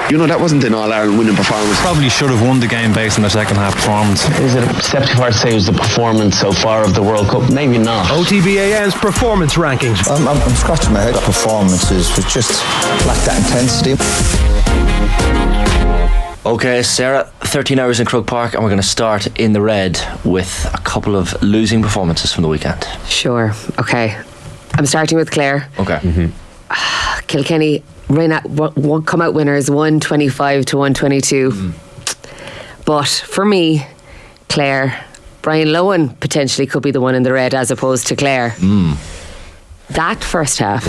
that wasn't an All-Ireland winning performance. Probably should have won the game based on their second half performance. Is it acceptable to say it was the performance so far of the World Cup? Maybe not. OTB AM's performance rankings. I'm scratching my head. Performances was just lacked that intensity. Okay, Sarah, 13 hours in Croke Park, and we're going to start in the red with a couple of losing performances from the weekend. Sure. Okay. I'm starting with Clare. Okay. Kilkenny come out winners 125 to 122. But for me, Clare, Brian Lohan potentially could be the one in the red as opposed to Clare. That first half,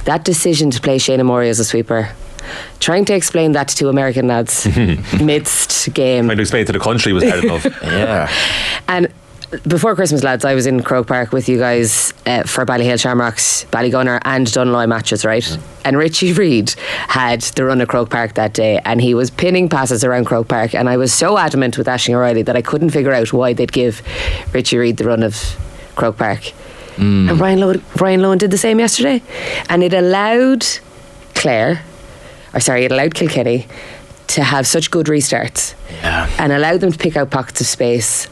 that decision to play Shane Amori as a sweeper, trying to explain that to two American lads midst game. Trying to explain it to the country was hard enough. Yeah. And before Christmas, lads, I was in Croke Park with you guys for Ballyhale Shamrocks, Ballygunner and Dunloy matches, right? And Richie Reid had the run of Croke Park that day, and he was pinning passes around Croke Park, and I was so adamant with Aisling O'Reilly that I couldn't figure out why they'd give Richie Reid the run of Croke Park. And Brian Lohan did the same yesterday, and it allowed Kilkenny to have such good restarts and allowed them to pick out pockets of space.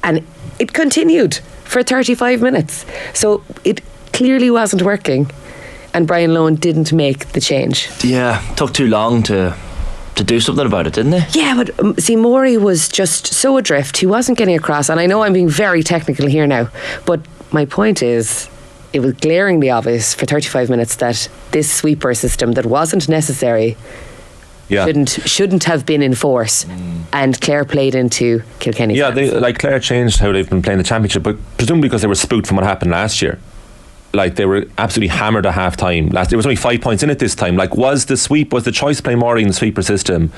And it continued for 35 minutes. So it clearly wasn't working. And Brian Lohan didn't make the change. Yeah, took too long to do something about it, didn't they? Yeah, but see, Morey was just so adrift. He wasn't getting across. And I know I'm being very technical here now, but my point is, it was glaringly obvious for 35 minutes that this sweeper system that wasn't necessary shouldn't have been in force, and Clare played into Kilkenny. Yeah, Clare changed how they've been playing the championship, but presumably because they were spooked from what happened last year. Like, they were absolutely hammered at half time. There was only 5 points in it this time. Like, was the choice to play Morey in the sweeper system,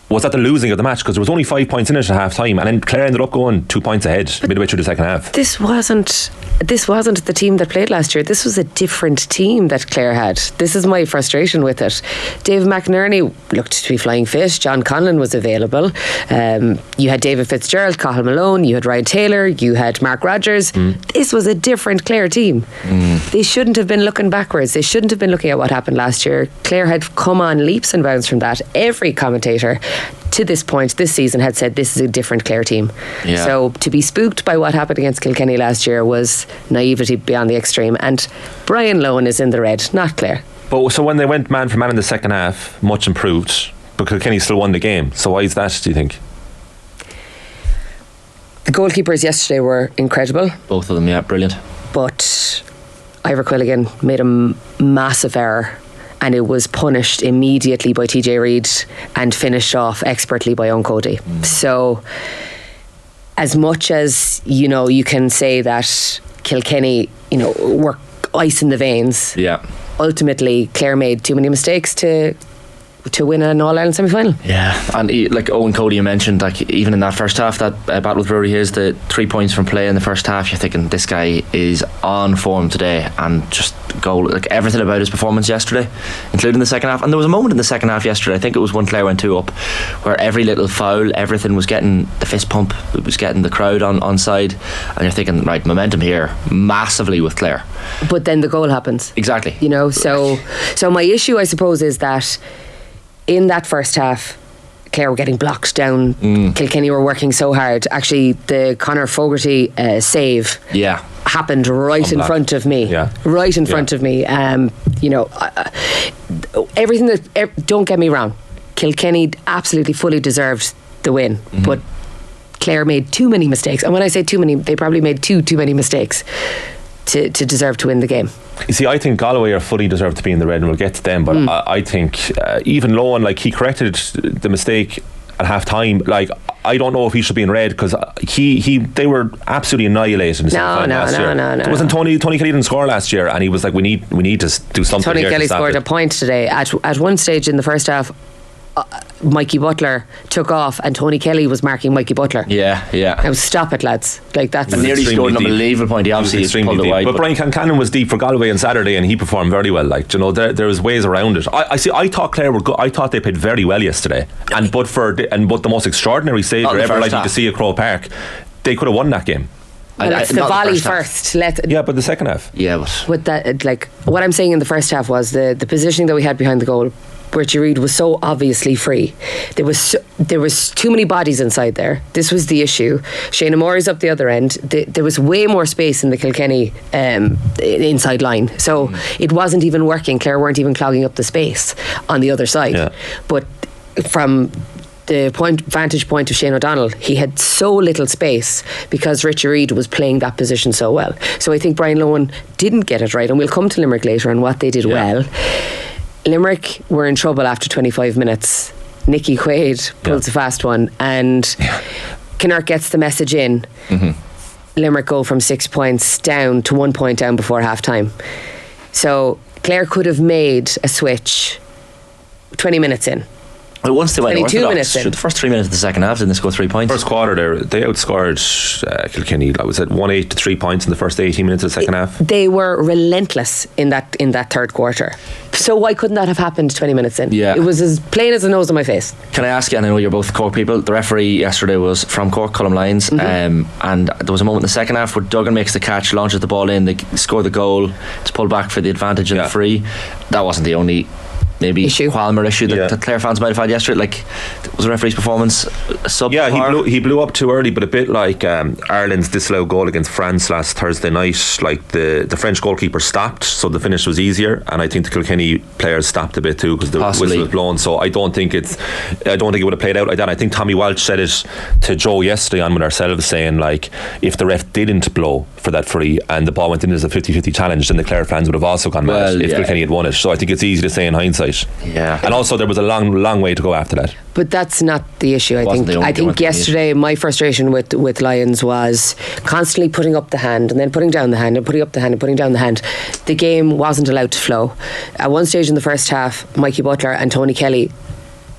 was that the losing of the match? Because there was only 5 points in it at half time, and then Clare ended up going 2 points ahead midway through the second half. This wasn't the team that played last year. This was a different team that Clare had. This is my frustration with it. Dave McInerney looked to be flying fit. John Conlon was available. You had David Fitzgerald, Cathal Malone, you had Ryan Taylor, you had Mark Rogers. This was a different Clare team. They shouldn't have been looking backwards. They shouldn't have been looking at what happened last year. Clare had come on leaps and bounds from that. Every commentator to this point this season had said this is a different Clare team. So to be spooked by what happened against Kilkenny last year was naivety beyond the extreme, and Brian Lohan is in the red, not Clare. But so when they went man for man in the second half, much improved, but Kilkenny still won the game. So why is that, do you think? The goalkeepers yesterday were incredible. Both of them, yeah, brilliant. But Ivor Quilligan made a massive error, and it was punished immediately by TJ Reid and finished off expertly by Eoin Cody. So as much as you can say that Kilkenny were ice in the veins, ultimately Clare made too many mistakes to win an All-Ireland semi-final. Yeah, and like Eoin Cody you mentioned, like even in that first half, that battle with Rory Hayes, the 3 points from play in the first half, you're thinking this guy is on form today, and just everything about his performance yesterday, including the second half. And there was a moment in the second half yesterday, I think it was when Clare went 2 up, where every little foul, everything was getting the fist pump, it was getting the crowd on side, and you're thinking, right, momentum here massively with Clare. But then the goal happens. Exactly. So my issue, I suppose, is that in that first half, Clare were getting blocked down. Kilkenny were working so hard. Actually, the Conor Fogarty save happened right in front of me. Right in front of me. Everything that... Don't get me wrong. Kilkenny absolutely fully deserved the win. But Clare made too many mistakes. And when I say too many, they probably made too many mistakes to deserve to win the game. You see, I think Galway are fully deserved to be in the red, and we'll get to them, but I think even Lohan, like, he corrected the mistake at half time. Like, I don't know if he should be in red, because they were absolutely annihilated in the semi-final last year. No. It wasn't Tony Kelly didn't score last year, and he was like, we need to do something. Tony here Kelly to stop scored it. a point today. At one stage in the first half, Mikey Butler took off and Tony Kelly was marking Mikey Butler. I was, stop it, lads. Like, that's... And nearly scored an unbelievable point. He obviously pulled it wide. But Brian Cannon was deep for Galway on Saturday, and he performed very well. Like, there was ways around it. I thought Clare were good. I thought they played very well yesterday. But the most extraordinary save you're ever likely to see at Croke Park, they could have won that game. Well, it's the volley first. But the second half. With that, like, what I'm saying in the first half was the positioning that we had behind the goal Richie Reid was so obviously free. There was too many bodies inside there. This was the issue. Shane O'Morey's up the other end. There was way more space in the Kilkenny inside line, so it wasn't even working. Clare weren't even clogging up the space on the other side. But from the vantage point of Shane O'Donnell, he had so little space because Richie Reid was playing that position so well. So I think Brian Lohan didn't get it right, and we'll come to Limerick later on what they did well. Limerick were in trouble after 25 minutes. Nicky Quaid pulls a fast one, and Kinnerk gets the message in. Limerick go from 6 points down to 1 point down before half time. So Clare could have made a switch 20 minutes in. Well, once they went 22 orthodox, minutes in. the first 3 minutes of the second half, didn't they score 3 points? First quarter, they outscored Kilkenny. I was at 1-8 to 3 points in the first 18 minutes of the second half. They were relentless in that third quarter. So why couldn't that have happened 20 minutes in? Yeah. It was as plain as the nose on my face. Can I ask you, and I know you're both Cork people, the referee yesterday was from Cork, Colm Lions, and there was a moment in the second half where Duggan makes the catch, launches the ball in, they score the goal, it's pulled back for the advantage and the free. That wasn't the only maybe qualm or issue that Clare fans might have had yesterday. Like, was the referee's performance subpar? Yeah, he blew up too early, but a bit like Ireland's disallowed goal against France last Thursday night. Like the French goalkeeper stopped, so the finish was easier, and I think the Kilkenny players stopped a bit too because the whistle was blown. So I don't think it would have played out like that. I think Tommy Walsh said it to Joe yesterday on with ourselves, saying like, if the ref didn't blow for that free and the ball went in as a 50-50 challenge, then the Clare fans would have also gone mad if Kilkenny had won it. So I think it's easy to say in hindsight. Yeah. And also there was a long way to go after that. But that's not the issue. I think yesterday my frustration with Lions was constantly putting up the hand and then putting down the hand and putting up the hand and putting down the hand. The game wasn't allowed to flow. At one stage in the first half, Mikey Butler and Tony Kelly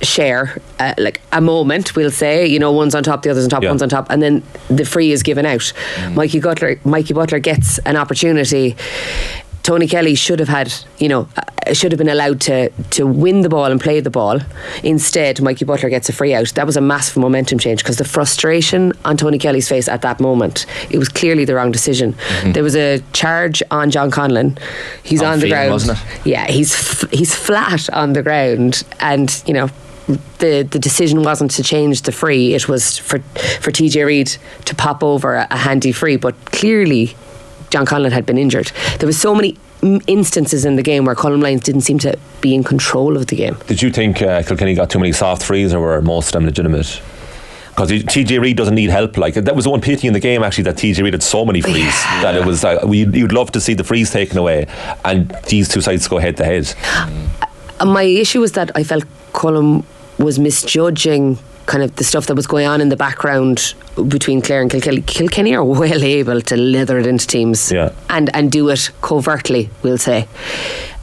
share like a moment, we'll say, you know, one's on top, the other's on top, one's on top, and then the free is given out. Mikey Butler gets an opportunity. Tony Kelly should have been allowed to win the ball and play the ball. Instead, Mikey Butler gets a free out. That was a massive momentum change because the frustration on Tony Kelly's face at that moment, it was clearly the wrong decision. There was a charge on John Conlon. He's on the ground, wasn't it? Yeah, he's flat on the ground, and you know, the decision wasn't to change the free. It was for TJ Reid to pop over a handy free, but clearly John Conlon had been injured. There was so many instances in the game where Colm Lions didn't seem to be in control of the game. Did you think Kilkenny got too many soft frees, or were most of them legitimate? Because TJ Reid doesn't need help. Like, that was the one pity in the game actually, that TJ Reid had so many frees that it was you'd love to see the frees taken away and these two sides go head to head. My issue was that I felt Colm was misjudging kind of the stuff that was going on in the background between Clare and Kilkenny. Kilkenny are well able to leather it into teams and do it covertly, we'll say.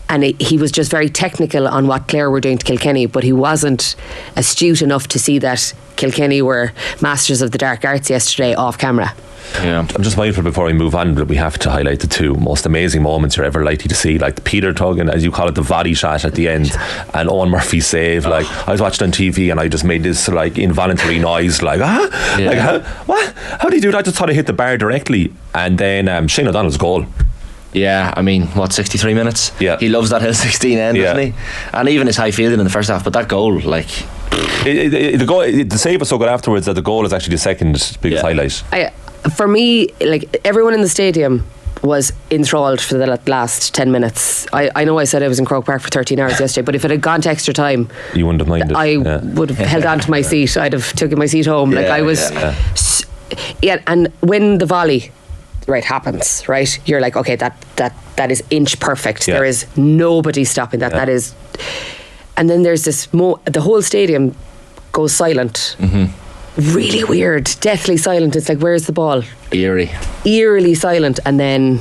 And he was just very technical on what Clare were doing to Kilkenny, but he wasn't astute enough to see that Kilkenny were masters of the dark arts yesterday off camera. Yeah. I'm just mindful before we move on that we have to highlight the two most amazing moments you're ever likely to see, like the Peter Tuggan, as you call it, the volley shot at the end, and Eoin Murphy's save. Like, I was watching on TV and I just made this like involuntary noise, like like how did he do that? I just thought he hit the bar directly. And then Shane O'Donnell's goal. Yeah, I mean, 63 minutes? Yeah. He loves that Hill 16 end, doesn't he? And even his high fielding in the first half, but that goal, like, the save was so good afterwards that the goal is actually the second biggest highlight. For me, like, everyone in the stadium was enthralled for the last 10 minutes. I know I said I was in Croke Park for 13 hours yesterday, but if it had gone to extra time, you wouldn't have minded. I would have held on to my seat. I'd have taken my seat home. And when the volley happens, you're like, okay, that is inch perfect. There is nobody stopping that. That is. And then there's this the whole stadium goes silent. Really weird, deathly silent. It's like, where's the ball? Eerily silent. And then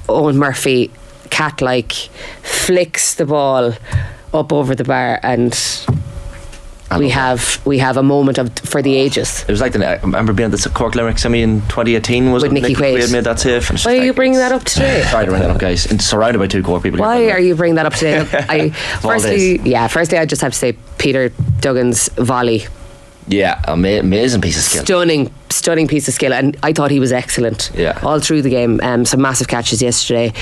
Eoin Murphy, cat-like, flicks the ball up over the bar, and we have a moment for the ages. It was like I remember being at the Cork Limerick semi in 2018. Was with it Nicky Quaid made that save? Why are you bringing that up today? Sorry to bring that up, guys. And surrounded by two Cork people. Why are you bringing that up today? Firstly, I just have to say Peter Duggan's volley Yeah, amazing piece of skill. Stunning piece of skill, and I thought he was excellent all through the game. Some massive catches yesterday,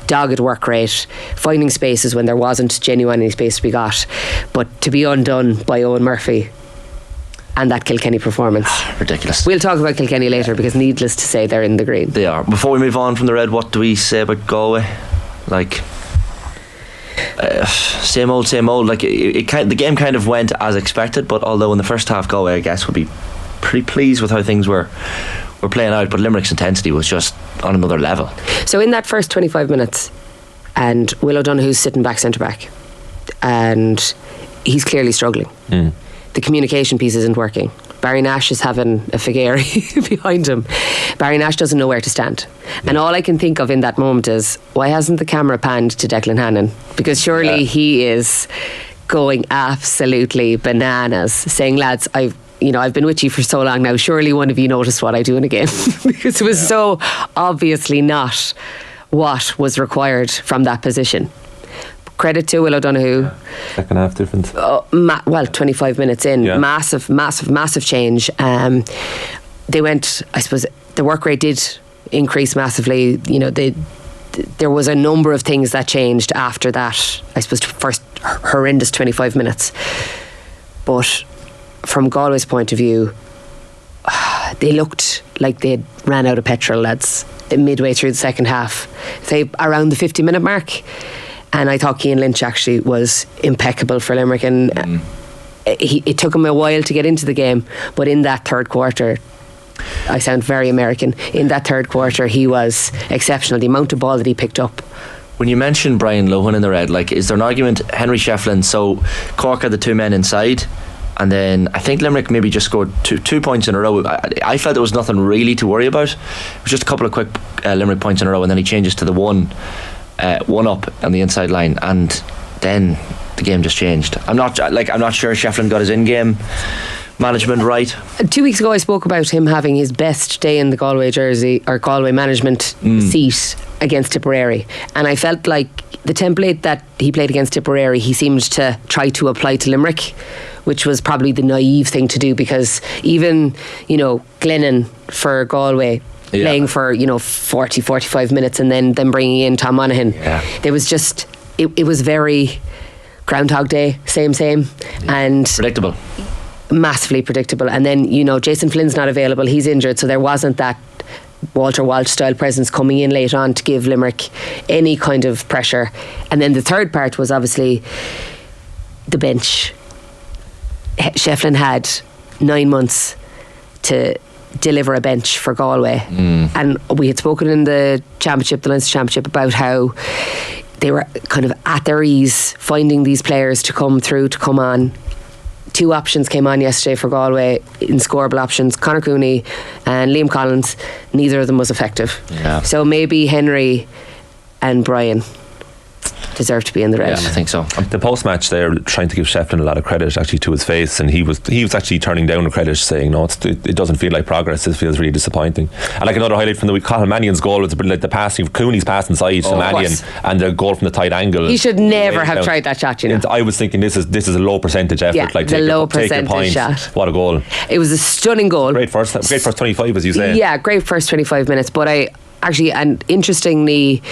dogged work rate, finding spaces when there wasn't genuinely space to be got, but to be undone by Eoin Murphy and that Kilkenny performance. Ridiculous. We'll talk about Kilkenny later, because needless to say, they're in the green. They are. Before we move on from the red, what do we say about Galway? Like, same old. Like, the game kind of went as expected, but although in the first half Galway, I guess, would be pretty pleased with how things were playing out, but Limerick's intensity was just on another level. So in that first 25 minutes, and Will O'Donoghu's sitting back centre back, and he's clearly struggling. The communication piece isn't working. Barry Nash is having a figari behind him. Barry Nash doesn't know where to stand. And all I can think of in that moment is, why hasn't the camera panned to Declan Hannon? Because surely he is going absolutely bananas, saying, lads, I've been with you for so long now, surely one of you noticed what I do in a game. Because it was so obviously not what was required from that position. Credit to Will O'Donoghue. Second half difference. 25 minutes in, massive change. They went, I suppose, the work rate did increase massively. There was a number of things that changed after that, I suppose, first horrendous 25 minutes. But from Galway's point of view, they looked like they'd ran out of petrol, lads, midway through the second half. Say around the 50-minute mark. And I thought Cian Lynch actually was impeccable for Limerick, and it took him a while to get into the game, but in that third quarter, I sound very American, in that third quarter he was exceptional. The amount of ball that he picked up. When you mentioned Brian Lohan in the red, like, is there an argument, Henry Shefflin, so Cork had the two men inside, and then I think Limerick maybe just scored two points in a row. I felt there was nothing really to worry about. It was just a couple of quick Limerick points in a row, and then he changes to the one up on the inside line, and then the game just changed. I'm not sure Shefflin got his in-game management right. 2 weeks ago I spoke about him having his best day in the Galway jersey, or Galway management seat, against Tipperary, and I felt like the template that he played against Tipperary, he seemed to try to apply to Limerick, which was probably the naive thing to do, because even Glennon for Galway playing for 40-45 minutes and then bringing in Tom Monaghan, there was just it was very Groundhog Day, same and predictable, massively predictable. And then Jason Flynn's not available, he's injured, so there wasn't that Walter Walsh style presence coming in late on to give Limerick any kind of pressure. And then the third part was obviously the bench. Shefflin had 9 months to deliver a bench for Galway, and we had spoken in the Leinster Championship about how they were kind of at their ease finding these players to come through, to come on. 2 options came on yesterday for Galway in scoreable options, Conor Cooney and Liam Collins. Neither of them was effective, so maybe Henry and Brian deserve to be in the red. I think so. The post-match there, trying to give Shefflin a lot of credit actually to his face, and he was actually turning down the credit, saying it doesn't feel like progress, it feels really disappointing. And like another highlight from the week, Colin Mannion's goal was like the passing, Cooney's pass inside to Mannion, and the goal from the tight angle. He should never have tried that shot, I was thinking this is a low percentage effort, like the low percentage shot. What a goal. It was a stunning goal. Great first 25, as you say. Yeah, great first 25 minutes, but I actually, and interestingly,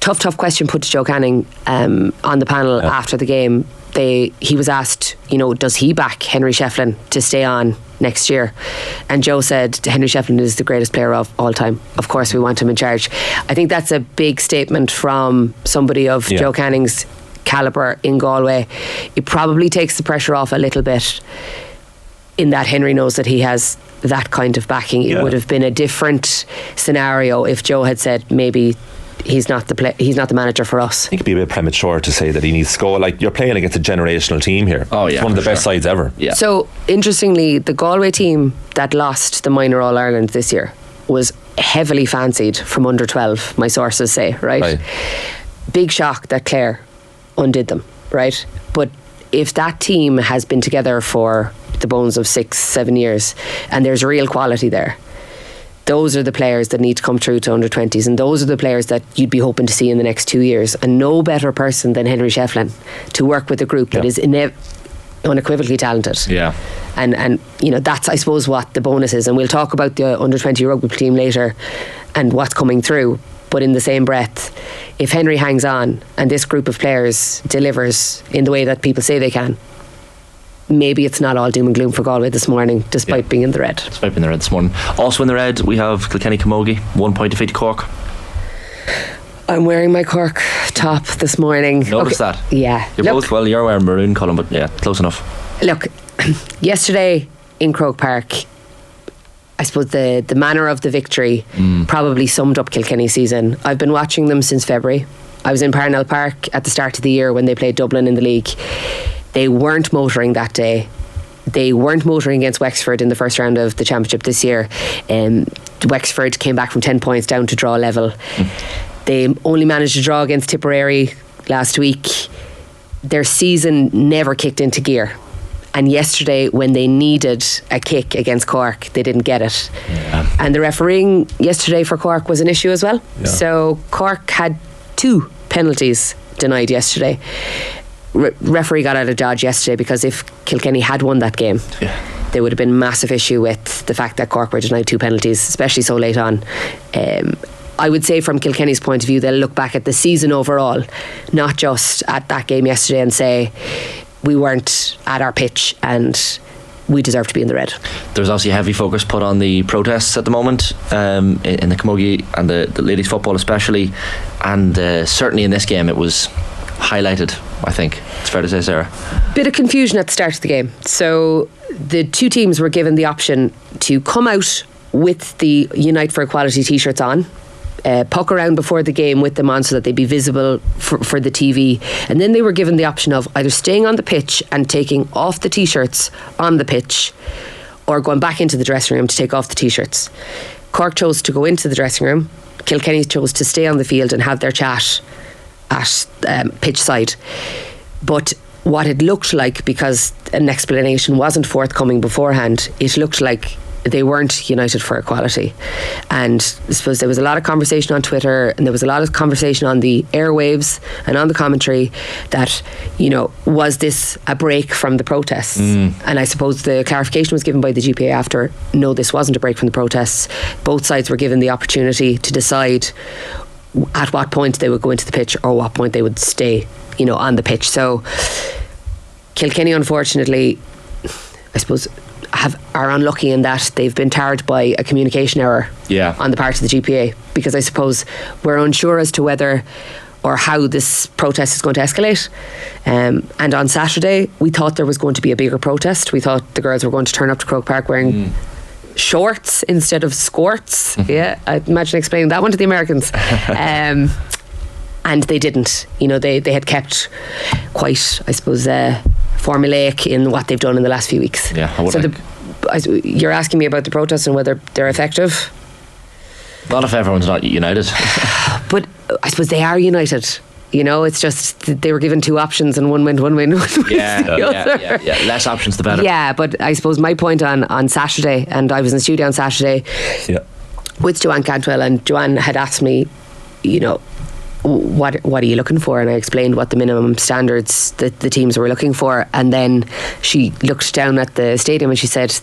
tough question put to Joe Canning on the panel after the game. He was asked, does he back Henry Shefflin to stay on next year? And Joe said Henry Shefflin is the greatest player of all time. Of course we want him in charge. I think that's a big statement from somebody of Joe Canning's calibre in Galway. It probably takes the pressure off a little bit, in that Henry knows that he has that kind of backing. It would have been a different scenario if Joe had said maybe he's not the manager for us. I think it'd be a bit premature to say that he needs to go. Like, you're playing against a generational team here. It's one of the best sides ever. So interestingly, the Galway team that lost the minor All-Ireland this year was heavily fancied from under 12, my sources say, right? Big shock that Clare undid them, right? But if that team has been together for the bones of 6-7 years and there's real quality there, those are the players that need to come through to under 20s, and those are the players that you'd be hoping to see in the next 2 years. And no better person than Henry Shefflin to work with a group that is unequivocally talented. Yeah. And you know, that's I suppose what the bonus is, and we'll talk about the under-20 rugby team later and what's coming through. But in the same breath, if Henry hangs on and this group of players delivers in the way that people say they can, maybe it's not all doom and gloom for Galway this morning, despite being in the red. Despite being in the red this morning. Also in the red, we have Kilkenny camogie, 1 point defeat to Cork. I'm wearing my Cork top this morning. Notice that? Yeah. You're wearing maroon, Colm, but yeah, close enough. Look, yesterday in Croke Park, I suppose the manner of the victory probably summed up Kilkenny's season. I've been watching them since February. I was in Parnell Park at the start of the year when they played Dublin in the league. They weren't motoring that day. They weren't motoring against Wexford in the first round of the championship this year. Wexford came back from 10 points down to draw level. They only managed to draw against Tipperary last week. Their season never kicked into gear. And yesterday, when they needed a kick against Cork, they didn't get it. Yeah. And the refereeing yesterday for Cork was an issue as well. Yeah. So Cork had 2 penalties denied yesterday. Referee got out of dodge yesterday, because if Kilkenny had won that game, there would have been massive issue with the fact that Cork were denied 2 penalties, especially so late on. I would say from Kilkenny's point of view, they'll look back at the season overall, not just at that game yesterday, and say we weren't at our pitch and we deserve to be in the red. There's obviously a heavy focus put on the protests at the moment, in the camogie and the ladies football especially, and certainly in this game it was highlighted, I think it's fair to say, Sarah. Bit of confusion at the start of the game. So the 2 teams were given the option to come out with the Unite for Equality t-shirts on, puck around before the game with them on so that they'd be visible for the TV, and then they were given the option of either staying on the pitch and taking off the t-shirts on the pitch, or going back into the dressing room to take off the t-shirts. Cork chose to go into the dressing room. Kilkenny chose to stay on the field and have their chat at pitch side. But what it looked like, because an explanation wasn't forthcoming beforehand, it looked like they weren't united for equality. And I suppose there was a lot of conversation on Twitter, and there was a lot of conversation on the airwaves and on the commentary that, you know, was this a break from the protests? And I suppose the clarification was given by the GPA after, no, this wasn't a break from the protests. Both sides were given the opportunity to decide at what point they would go into the pitch or what point they would stay, you know, on the pitch. So Kilkenny, unfortunately, I suppose, are unlucky in that they've been tarred by a communication error on the part of the GPA, because I suppose we're unsure as to whether or how this protest is going to escalate. And on Saturday we thought there was going to be a bigger protest. We thought the girls were going to turn up to Croke Park wearing shorts instead of skorts. Yeah, I imagine explaining that one to the Americans. And they didn't. You know, they had kept quite, I suppose, formulaic in what they've done in the last few weeks. Yeah, you're asking me about the protests and whether they're effective. Not if everyone's not united. But I suppose they are united. You know, it's just they were given 2 options and one went. Yeah. Less options the better. Yeah, but I suppose my point on Saturday, and I was in the studio on Saturday with Joanne Cantwell, and Joanne had asked me, you know, what are you looking for? And I explained what the minimum standards that the teams were looking for, and then she looked down at the stadium and she said,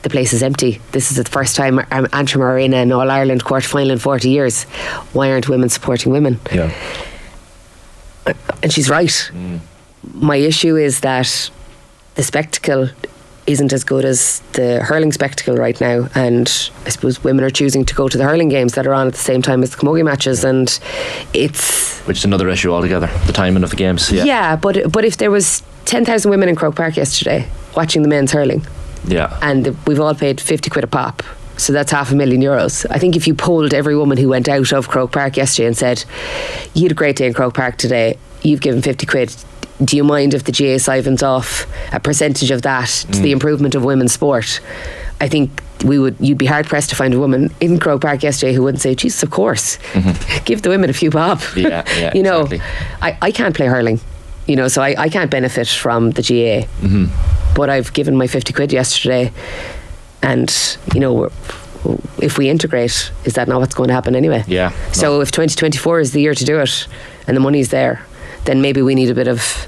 the place is empty. This is the first time Antrim are in an All-Ireland quarter-final in 40 years. Why aren't women supporting women? Yeah. And she's right. My issue is that the spectacle isn't as good as the hurling spectacle right now, and I suppose women are choosing to go to the hurling games that are on at the same time as the camogie matches, and which is another issue altogether, the timing of the games. But if there was 10,000 women in Croke Park yesterday watching the men's hurling, and we've all paid 50 quid a pop, so that's €500,000. I think if you polled every woman who went out of Croke Park yesterday and said, you had a great day in Croke Park today, you've given 50 quid, do you mind if the GA siphones off a percentage of that to the improvement of women's sport? I think you'd be hard pressed to find a woman in Croke Park yesterday who wouldn't say, Jesus, of course, give the women a few bob. You know, exactly. I can't play hurling, you know, so I can't benefit from the GA, but I've given my 50 quid yesterday, and you know, if we integrate, is that not what's going to happen anyway? So if 2024 is the year to do it and the money's there, then maybe we need a bit of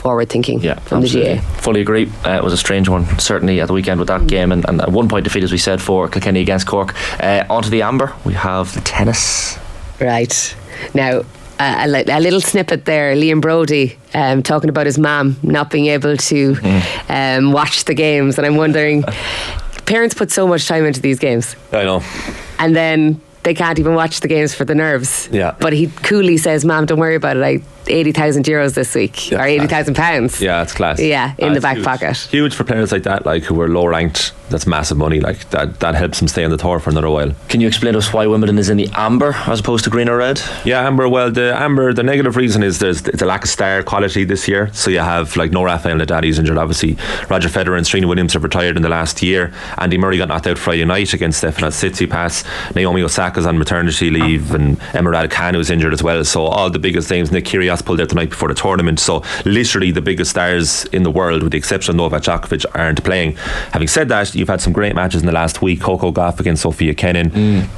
forward thinking from absolutely. the GA. Fully agree. It was a strange one, certainly at the weekend with that game, and a 1 point defeat, as we said, for Kilkenny against Cork. On to the Amber. We have the tennis. Right. Now, a little snippet there, Liam Brodie talking about his mum not being able to watch the games, and I'm wondering, parents put so much time into these games. I know. And then they can't even watch the games for the nerves. Yeah. But he coolly says, Mum, don't worry about it, €80,000 this week, or £80,000. Yeah, it's class. Yeah, in the back huge. pocket. Huge for players like that, like who are low ranked. That's massive money. Like that helps them stay on the tour for another while. Can you explain to us why Wimbledon is in the amber as opposed to green or red? Yeah, amber. Well, the negative reason is it's a lack of star quality this year. So you have like no Rafael Nadal's injured, obviously. Roger Federer and Serena Williams have retired in the last year. Andy Murray got knocked out Friday night against Stefanos Tsitsipas. Naomi Osaka's on maternity leave, and Emma Raducanu is injured as well. So all the biggest names. Nick Kyrgios pulled out the night before the tournament. So literally the biggest stars in the world, with the exception of Novak Djokovic, aren't playing. Having said that, you've had some great matches in the last week. Coco Gauff against Sophia Kenin,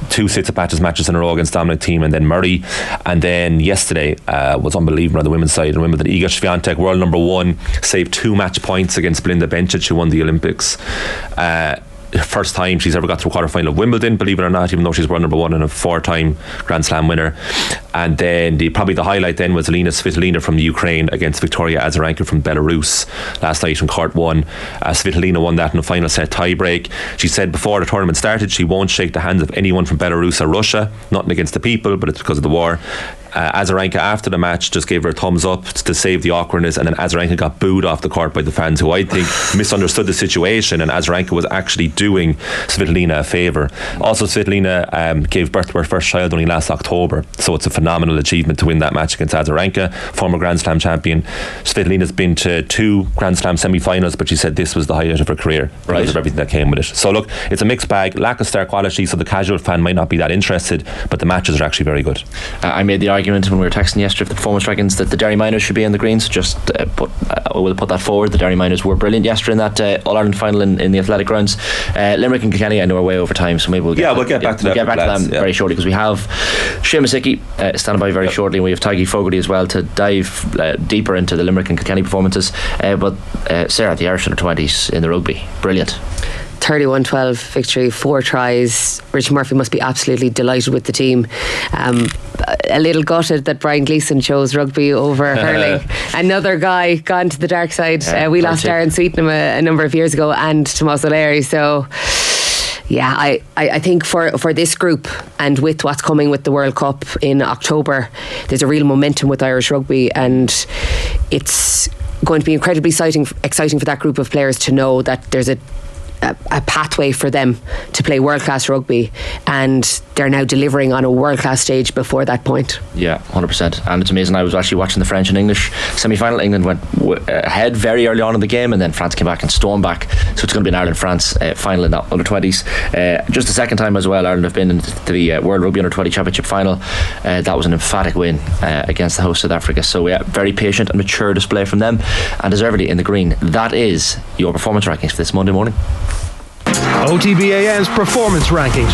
2 Tsitsipas matches in a row against Dominic Thiem and then Murray. And then yesterday was unbelievable on the women's side. And remember that Iga Swiatek, world number 1, saved 2 match points against Belinda Bencic, who won the Olympics. First time she's ever got to a quarter-final of Wimbledon, believe it or not, even though she's world number 1 and a 4-time Grand Slam winner. And then probably the highlight then was Elina Svitolina from Ukraine against Victoria Azarenka from Belarus last night in court 1. Svitolina won that in a final set tie-break. She said before the tournament started she won't shake the hands of anyone from Belarus or Russia. Nothing against the people, but it's because of the war. Azarenka after the match just gave her a thumbs up to save the awkwardness, and then Azarenka got booed off the court by the fans, who I think misunderstood the situation, and Azarenka was actually doing Svitolina a favour. Also, Svitolina gave birth to her first child only last October, so it's a phenomenal achievement to win that match against Azarenka, former Grand Slam champion. Svitolina's been to 2 Grand Slam semi-finals, but she said this was the highlight of her career because of everything that came with it. So look, it's a mixed bag, lack of star quality, so the casual fan might not be that interested, but the matches are actually very good. I made the argument when we were texting yesterday for the performance rankings that the Derry Miners should be in the greens. Just we'll put that forward. The Derry Miners were brilliant yesterday in that All-Ireland final in the athletic grounds. Limerick and Kilkenny, I know, are way over time, so maybe we'll get back to them very shortly, because we have Seamus Hickey standing by very shortly, and we have Taggy Fogarty as well to dive deeper into the Limerick and Kilkenny performances. But Sarah, the Irish under-20s in the rugby, brilliant. 31-12 victory, 4 tries. Rich Murphy must be absolutely delighted with the team. A little gutted that Brian Gleeson chose rugby over hurling. Another guy gone to the dark side. We lost Darren Sweetenham a number of years ago, and Tomás O'Leary. So yeah, I think for this group, and with what's coming with the World Cup in October, there's a real momentum with Irish rugby, and it's going to be incredibly exciting for that group of players to know that there's a pathway for them to play world-class rugby, and they're now delivering on a world-class stage before that point. Yeah, 100%. And it's amazing, I was actually watching the French and English semi-final. England went ahead very early on in the game, and then France came back and stormed back, so it's going to be an Ireland-France final in that under-20s. Just the second time as well Ireland have been into the World Rugby Under-20 Championship final. That was an emphatic win against the host South Africa, so yeah, very patient and mature display from them, and deservedly in the green. That is your performance rankings for this Monday morning. OTB AM's performance rankings.